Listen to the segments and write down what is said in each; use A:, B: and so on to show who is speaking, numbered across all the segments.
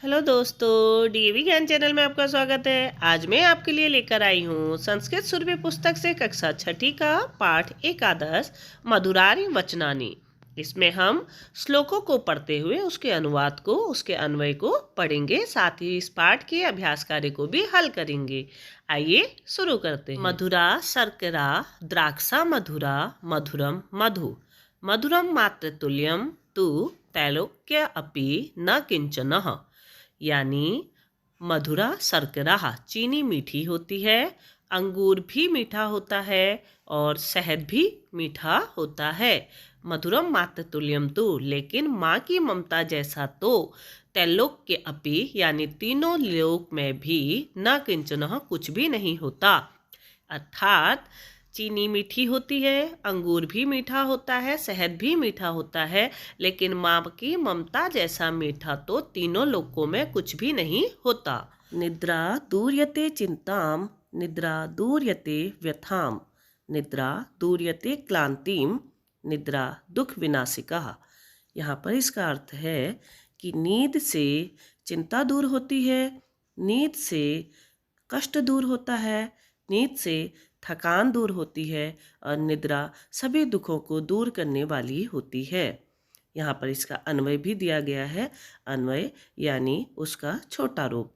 A: Hello दोस्तों, DAV ज्ञान channel में आपका स्वागत है। आज मैं आपके लिए लेकर आई हूँ संस्कृत सुरभि पुस्तक से कक्षा छठी का पाठ एकादश मधुरारि वचनानि। इसमें हम श्लोकों को पढ़ते हुए उसके अनुवाद को, उसके अन्वय को पढ़ेंगे, साथ ही इस पाठ के अभ्यास कार्य को भी हल करेंगे। आइए शुरू करते हैं। मधुरा शर्करा द्राक्षा मधुरा मधुरम मधु मधुरम मातृतुल्यम तु त्रैलोक्य अपि न किंचनः। यानी मधुरा शर्करा चीनी मीठी होती है, अंगूर भी मीठा होता है और शहद भी मीठा होता है। मधुरम मातृतुल्यम तो, लेकिन माँ की ममता जैसा तो त्रैलोक के अपि यानी तीनों लोक में भी न किंचन कुछ भी नहीं होता। अर्थात चीनी मीठी होती है, अंगूर भी मीठा होता है, शहद भी मीठा होता है, लेकिन माँ की ममता जैसा मीठा तो तीनों लोकों में कुछ भी नहीं होता। निद्रा दूर्यते चिंताम निद्रा दूर्यते व्यथाम निद्रा दूर्यते क्लांतिम निद्रा दुख विनाशिका। यहाँ पर इसका अर्थ है कि नींद से चिंता दूर होती है, नींद से कष्ट दूर होता है, नींद से थकान दूर होती है और निद्रा सभी दुखों को दूर करने वाली होती है। यहाँ पर इसका अन्वय भी दिया गया है। अन्वय यानी उसका छोटा रूप।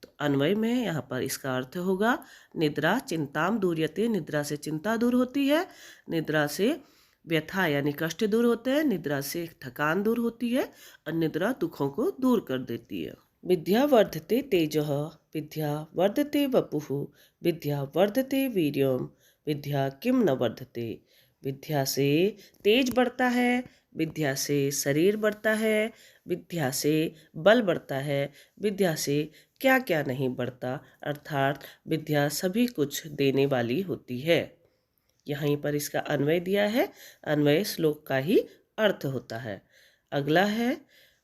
A: तो अन्वय में यहाँ पर इसका अर्थ होगा निद्रा चिंताम दूर्यते, निद्रा से चिंता दूर होती है, निद्रा से व्यथा यानी कष्ट दूर होते हैं, निद्रा से थकान दूर होती है और निद्रा दुखों को दूर कर देती है। विद्या वर्धते तेजः विद्या वर्धते वपुः विद्या वर्धते वीर्यम विद्या किम न वर्धते। विद्या से तेज बढ़ता है, विद्या से शरीर बढ़ता है, विद्या से बल बढ़ता है, विद्या से क्या क्या नहीं बढ़ता। अर्थात विद्या सभी कुछ देने वाली होती है। यहीं पर इसका अन्वय दिया है। अन्वय श्लोक का ही अर्थ होता है। अगला है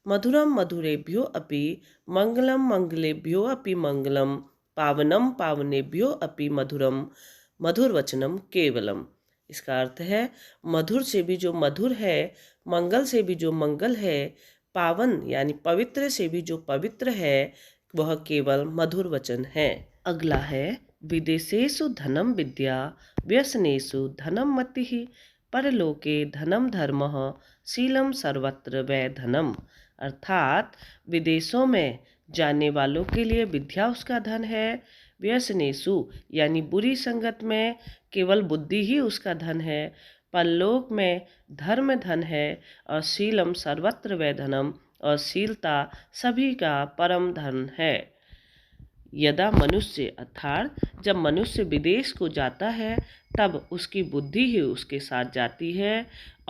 A: मधुरम मधुरेभ्यो अपि मंगलम मंगलेभ्यो अपि मंगलम पावनम पावनेभ्यो अपि मधुरम मधुरवचनम केवलम। इसका अर्थ है मधुर से भी जो मधुर है, मंगल से भी जो मंगल है, पावन यानी पवित्र से भी जो पवित्र है, वह केवल मधुर वचन है। अगला है विदेशेषु धनम विद्या व्यसनेषु धनम मतिः परलोके धनम धर्मः शीलम सर्वत्र वै धनम। अर्थात विदेशों में जाने वालों के लिए विद्या उसका धन है, व्यसनेषु यानी बुरी संगत में केवल बुद्धि ही उसका धन है, परलोक में धर्म धन है और शीलम सर्वत्र वै धनम और शीलता सभी का परम धन है। यदा मनुष्य अर्थात जब मनुष्य विदेश को जाता है तब उसकी बुद्धि ही उसके साथ जाती है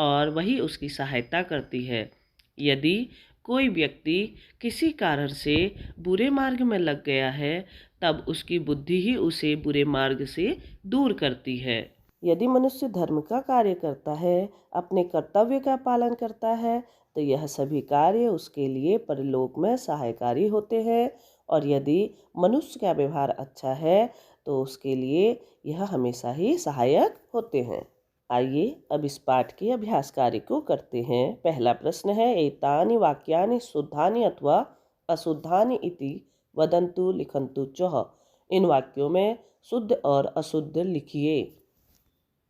A: और वही उसकी सहायता करती है। यदि कोई व्यक्ति किसी कारण से बुरे मार्ग में लग गया है तब उसकी बुद्धि ही उसे बुरे मार्ग से दूर करती है। यदि मनुष्य धर्म का कार्य करता है, अपने कर्तव्य का पालन करता है, तो यह सभी कार्य उसके लिए परलोक में सहायकारी होते हैं और यदि मनुष्य का व्यवहार अच्छा है तो उसके लिए यह हमेशा ही सहायक होते हैं। आइए अब इस पाठ के अभ्यास कार्य को करते हैं। पहला प्रश्न है एतानि वाक्यानि शुद्धानि अथवा अशुद्धानि इति वदन्तु लिखन्तु च। इन वाक्यों में शुद्ध और अशुद्ध लिखिए।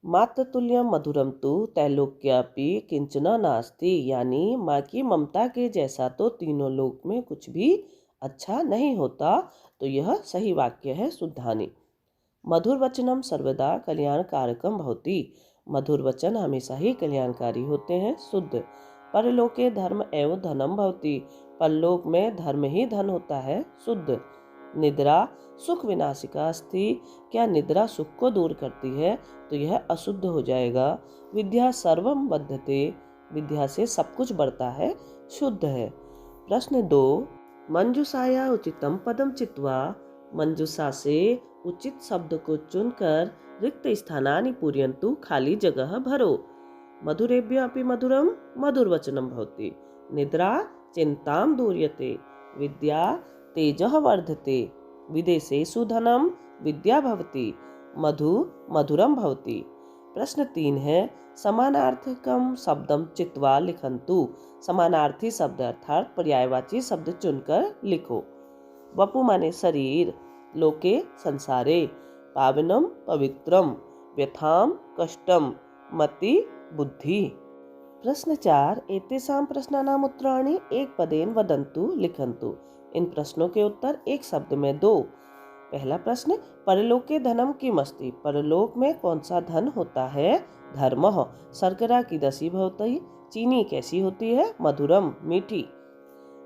A: मातृतुल्यम मधुरम तु त्रैलोक्यापि किंचन नास्ति, यानी माँ की ममता के जैसा तो तीनों लोक में कुछ भी अच्छा नहीं होता। तो यह सही वाक्य है शुद्धानि। मधुर वचनम सर्वदा कल्याणकारकम भवति, मधुर वचन हमेशा ही कल्याणकारी होते हैं। शुद्ध परलोके धर्म एवं धनम भवति, परलोक में धर्म ही धन होता है। शुद्ध निद्रा सुख विनाशिका अस्ति, क्या निद्रा सुख को दूर करती है, तो यह अशुद्ध हो जाएगा। विद्या सर्वम बद्धते, विद्या से सब कुछ बढ़ता है, शुद्ध है। प्रश्न 2 मंजूषाया उचितम पदम चित्वा, मंजूषा से उचित शब्द को चुनकर रिक्त स्थानानि पूरयन्तु, खाली जगह भरो। मधुरेभ्यो अपि मधुरम मधुरवचनम भवति, निद्रा चिंताम दूर्यते, विद्या तेजः वर्धते, विदेशेषु धनम विद्या भवति, मधु मधुरम भवति, प्रश्न 3 है, समानार्थकम शब्दम चित्वा लिखन्तु। समानार्थी शब्द अर्थात पर्यायवाची शब्द चुनकर लिखो। वपु माने शरीर, लोके संसारे, पावनम पवित्रम, व्यथाम कष्टम, मति बुद्धि। प्रश्न 4, एतेषां प्रश्नानाम् उत्तराणि एक पदेन वदन्तु लिखन्तु। इन प्रश्नों के उत्तर एक शब्द में दो। पहला प्रश्न, परलोके धनम किम अस्ति। परलोक में कौन सा धन होता है? धर्मः। शर्करा कीदृशी भवति। चीनी कैसी होती है? मधुरम, मीठी।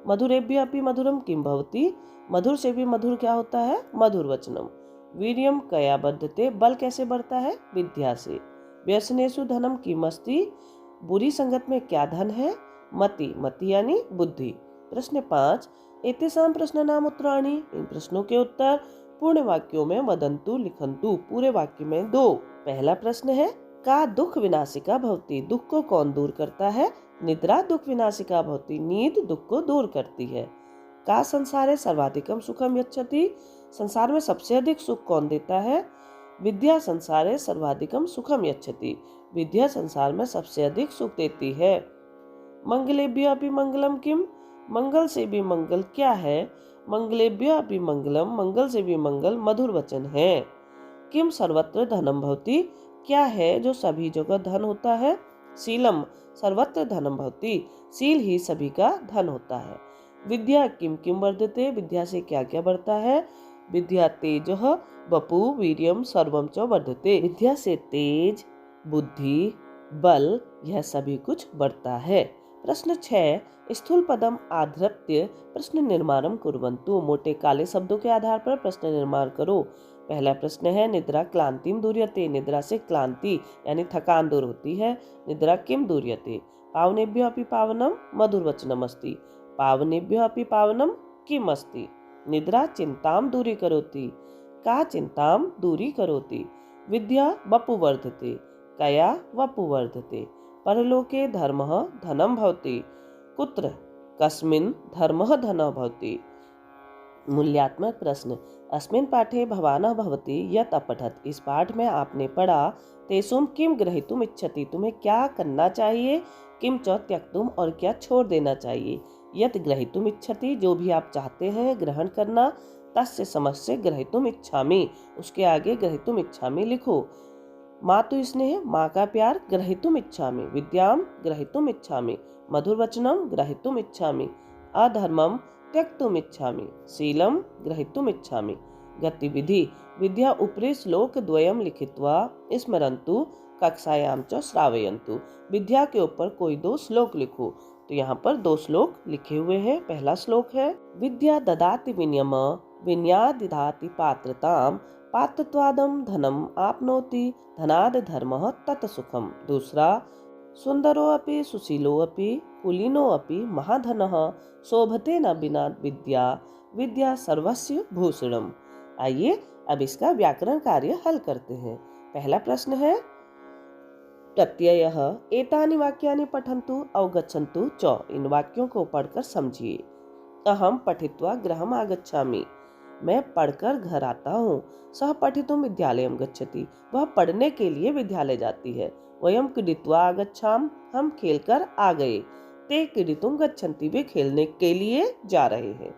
A: मधुरेभ्यः अपि मधुरम किम भवति। मधुर से भी मधुर क्या होता है? मधुर वचनम। वीर्यम कया वर्धते। बल कैसे बढ़ता है? विद्या से। व्यसनेषु धनम किम अस्ति। बुरी संगत में क्या धन है? मति। मति यानी बुद्धि। प्रश्न 5, एतेषां प्रश्नानाम् उत्तराणि। इन प्रश्नों के उत्तर पूर्ण वाक्यों में वदन्तु लिखन्तु। पूरे वाक्य में दो। पहला प्रश्न है, का दुख विनाशिका भवति। दुख को कौन दूर करता है? निद्रा दुख विनाशिका भवति। नींद दुख को दूर करती है। का संसारे सर्वाधिकम सुखम यच्छति। संसार में सबसे अधिक सुख कौन देता है? विद्या संसारे सर्वाधिकम सुखम यच्छति। विद्या संसार में सबसे अधिक सुख देती है। मंगलेभ्यः अपि मंगलम किम। मंगल से भी मंगल क्या है? मंगलेभ्यः अपि मंगलम। मंगल से भी मंगल मधुर वचन है। किम सर्वत्र धनम भवति। क्या है जो सभी जगह धन होता है? शीलम सर्वत्र धनम भवति। शील ही सभी का धन होता है। विद्या किम किम वर्धते। विद्या से क्या क्या बढ़ता है? विद्या तेजः वपु वीर्यम सर्वम च वर्धते। विद्या से तेज, बुद्धि, बल यह सभी कुछ बढ़ता है। प्रश्न 6, स्थूल पदम आधृत्य प्रश्न निर्माणम कुर्वन्तु। मोटे काले शब्दों के आधार पर प्रश्न निर्माण करो। पहला प्रश्न है, निद्रा क्लांतिम दूर्यते। निद्रा से क्लांति यानी थकान दूर होती है। निद्रा किम दूर्यते। पावनेभ्यः अपि पावनम मधुर वचनम अस्ति। पावनेभ्यः अपि पावनम किम अस्ति। निद्रा चिंताम दूरी करोति। का चिंताम दूरी करोति। विद्या वपु वर्धते। कया वपु वर्धते। परलोके धर्मः धनम भवति। कुत्र कस्मिन् धर्मः धनः भवति। मूल्यात्मक प्रश्न, अस्मिन् पाठे भवानः भवति यत् अपठत्। इस पाठ में आपने पढ़ा। तेषुं किम ग्रहीतुम् इच्छति। तुम्हें क्या करना चाहिए? किम च त्यक्तुम और क्या छोड़ देना चाहिए। यत् ग्रहीतुम् इच्छति जो भी आप चाहते हैं ग्रहण करना। तस्य समस्य ग्रहीतुम् इच्छामि। उसके आगे ग्रहीतुम् इच्छामि लिखो। मातु स्नेह माँ का प्यार ग्रहीतुम् इच्छामि। विद्याम ग्रहीतुम् इच्छामि। मधुर वचनम ग्रहीतुम् इच्छामि। अधर्मम त्यक्तुम् इच्छामि। शीलम ग्रहीतुम् इच्छामि। गतिविधि, विद्या उपरि श्लोक द्वयम लिखित्वा स्मरन्तु कक्षायां च श्रावयन्तु। विद्या के ऊपर कोई 2 श्लोक लिखो। तो यहाँ पर 2 श्लोक लिखे हुए हैं। पहला श्लोक है, विद्या ददाति विनियम विन्या ददाति पात्रताम पात्रत्वादम धनम आपनोति धनाद धर्मः तत् सुखम। दूसरा, सुंदरो अपि सुशीलो अपि कुलीनो अपि महाधनः शोभते न बिना विद्या विद्या सर्वस्य भूषणम। आइए अब इसका व्याकरण कार्य हल करते हैं। पहला प्रश्न है, प्रत्ययः एतानि वाक्यानि पठन्तु अवगच्छन्तु च। इन वाक्यों को पढ़कर समझिए। अहम पठित्वा गृहम् आगच्छामि। मैं पढ़कर घर आता हूँ। सः पठितुं विद्यालयं गच्छति। वह पढ़ने के लिए विद्यालय जाती है। वयं क्रीडित्वा आगच्छाम। हम खेलकर आ गए। ते क्रीडितुं गच्छन्ति। वे खेलने के लिए जा रहे हैं।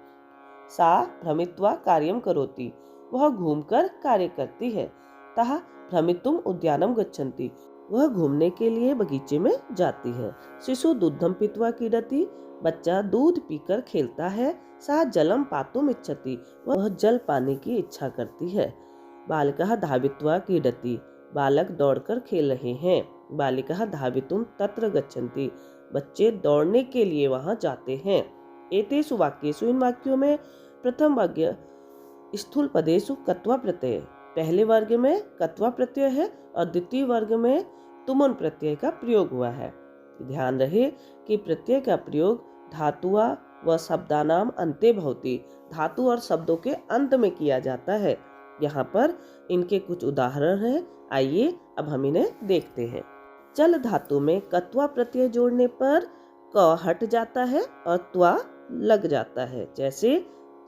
A: सा भ्रमित्वा कार्यं करोति। वह घूमकर कार्य करती है। तः भ्रमितुं उद्यानं गच्छन्ति। वह घूमने के लिए बगीचे में जाती है। शिशु दूधं पीत्वा क्रीडति। बच्चा दूध पीकर खेलता है। सा जलम पातुम इच्छति। वह जल पाने की इच्छा करती है। बालकः धावित्वा क्रीडति। बालक दौड़कर खेल रहे हैं। बालिकाः धावितुम तत्र गच्छन्ति। बच्चे दौड़ने के लिए वहां जाते हैं। एतेषु वाक्येषु इन वाक्यों में प्रथम वाक्य स्थूल पदेषु कत्वा प्रत्यय। पहले वर्ग में कत्वा प्रत्यय है और द्वितीय वर्ग में तुमुन प्रत्यय का प्रयोग हुआ है। ध्यान रहे कि प्रत्यय का प्रयोग धातुआ व शब्दानाम अन्ते भवति। धातु और शब्दों के अंत में किया जाता है। यहाँ पर इनके कुछ उदाहरण हैं। आइए अब हम इन्हें देखते हैं। चल धातु में कत्वा प्रत्यय जोड़ने पर क हट जाता है और त्वा लग जाता है। जैसे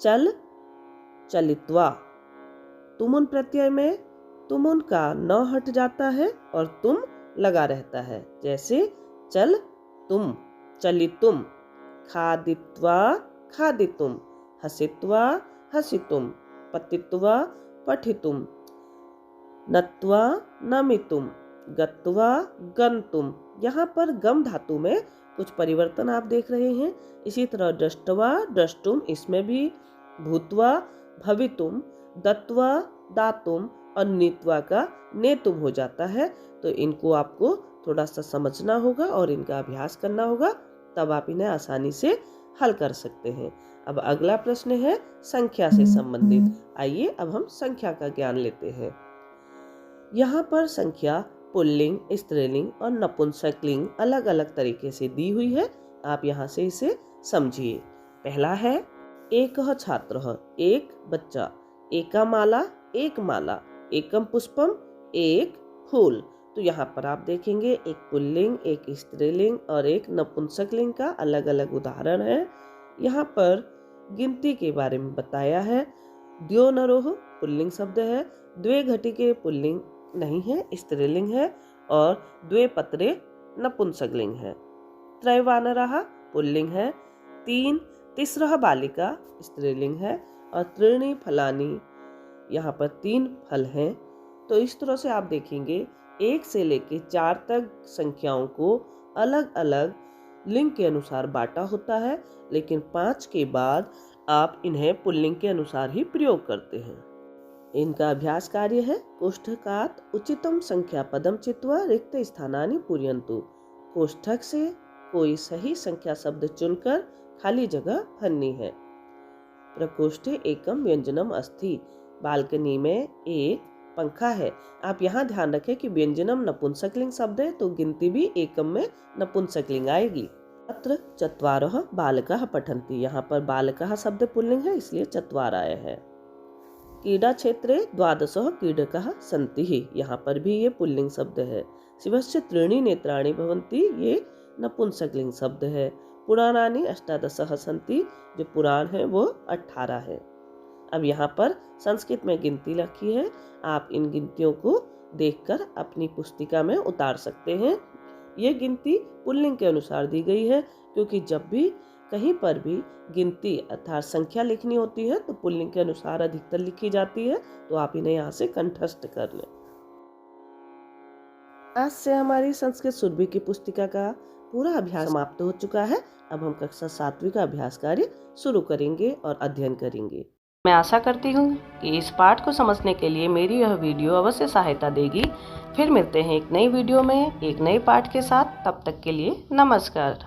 A: चल, चलित्वा। तुमुन प्रत्यय में तुम उनका न हट जाता है और तुम लगा रहता है। जैसे चल तुम, चलितुम, खादित्वा खादितुम, हसित्वा हसितुम, पतित्वा पठितुम, नत्वा नमितुम, गत्वा गन्तुम। यहाँ पर गम धातु में कुछ परिवर्तन आप देख रहे हैं। इसी तरह दृष्टवा द्रष्टुम, इसमें भी भूत्वा भवितुम, दत्वा दातुम और नीत्वा का नेतुम हो जाता है। तो इनको आपको थोड़ा सा समझना होगा और इनका अभ्यास करना होगा, तब आप इन्हें आसानी से हल कर सकते हैं। अब अगला प्रश्न है संख्या से संबंधित। आइए अब हम संख्या का ज्ञान लेते हैं। यहाँ पर संख्या पुल्लिंग, स्त्रीलिंग और नपुंसकलिंग अलग अलग तरीके से दी हुई है। आप यहाँ से इसे समझिए। पहला है एकः छात्रः, एक बच्चा, एका माला, एक माला, एकम पुष्पम, एक फूल। तो यहाँ पर आप देखेंगे एक पुल्लिंग, एक स्त्रीलिंग और एक नपुंसकलिंग का अलग अलग उदाहरण है। यहाँ पर गिनती के बारे में बताया है। द्यो नरोह पुल्लिंग शब्द है, द्वे घटिके पुल्लिंग नहीं है, स्त्रीलिंग है, और द्वे पत्रे नपुंसकलिंग है। त्रयवानरः पुल्लिंग है, तीन तिस्रः बालिका स्त्रीलिंग है, और त्रीणि फलानि, यहाँ पर 3 फल हैं। तो इस तरह से आप देखेंगे 1 से लेके 4 तक संख्याओं को अलग अलग लिंग के अनुसार बांटा होता है, लेकिन 5 के बाद आप इन्हें पुल्लिंग के अनुसार ही प्रयोग करते हैं। इनका अभ्यास कार्य है कोष्ठकात् उचितम संख्या पदम चित्वा रिक्त स्थानानि पूरयन्तु। कोष्ठक से कोई सही संख्या शब्द चुनकर खाली जगह भरनी है। प्रकोष्ठे एकम व्यंजनम अस्ति, बालकनी में एक पंखा है। आप यहाँ ध्यान रखें कि व्यंजनम नपुंसकलिंग शब्द है, तो गिनती भी एकम में नपुंसकलिंग आएगी। अत्र चत्वारः बालकाः पठन्ति, यहाँ पर बालकाः शब्द पुल्लिंग है, इसलिए चत्वार आए हैं। क्रीडा क्षेत्रे द्वादशः क्रीडकाः सन्ति, यहाँ पर भी ये पुल्लिंग शब्द है। शिवस्य त्रीणि नेत्राणि भवन्ति, ये नपुंसकलिंग शब्द है। पुराणानि अष्टादशः सन्ति, जो पुराण है वो 18 है। अब यहाँ पर संस्कृत में गिनती लिखी है, आप इन गिनतियों को देखकर अपनी पुस्तिका में उतार सकते हैं। ये गिनती पुल्लिंग के अनुसार दी गई है, क्योंकि जब भी कहीं पर भी गिनती अर्थात संख्या लिखनी होती है तो पुल्लिंग के अनुसार अधिकतर लिखी जाती है। तो आप इन्हें यहाँ से कंठस्थ कर लें। आज से हमारी संस्कृत सुरभि की पुस्तिका का पूरा अभ्यास समाप्त हो चुका है। अब हम कक्षा 7वीं का अभ्यास कार्य शुरू करेंगे और अध्ययन करेंगे। मैं आशा करती हूँ कि इस पाठ को समझने के लिए मेरी यह वीडियो अवश्य सहायता देगी। फिर मिलते हैं एक नई वीडियो में एक नए पाठ के साथ। तब तक के लिए नमस्कार।